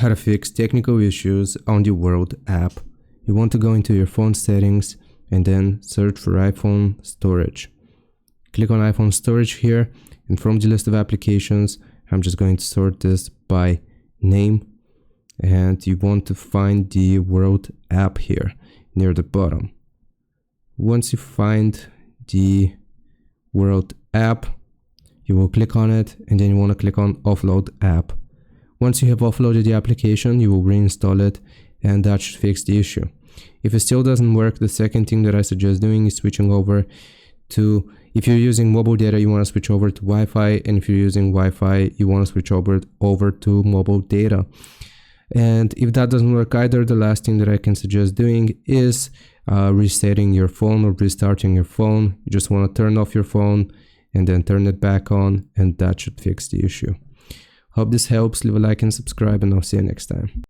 how to fix technical issues on the World app. You want to go into your phone settings and then search for iPhone storage. Click on iPhone storage here, and from the list of applications, I'm just going to sort this by name, and you want to find the World app here near the bottom. Once you find the World app, you will click on it, and then you want to click on offload app. Once you have offloaded the application, you will reinstall it, and that should fix the issue. If it still doesn't work, the second thing that I suggest doing is switching over to, if you're using mobile data, you want to switch over to Wi-Fi, and if you're using Wi-Fi, you want to switch over to mobile data. And if that doesn't work either, the last thing that I can suggest doing is resetting your phone or restarting your phone. You just want to turn off your phone and then turn it back on, and that should fix the issue. Hope this helps. Leave a like and subscribe, and I'll see you next time.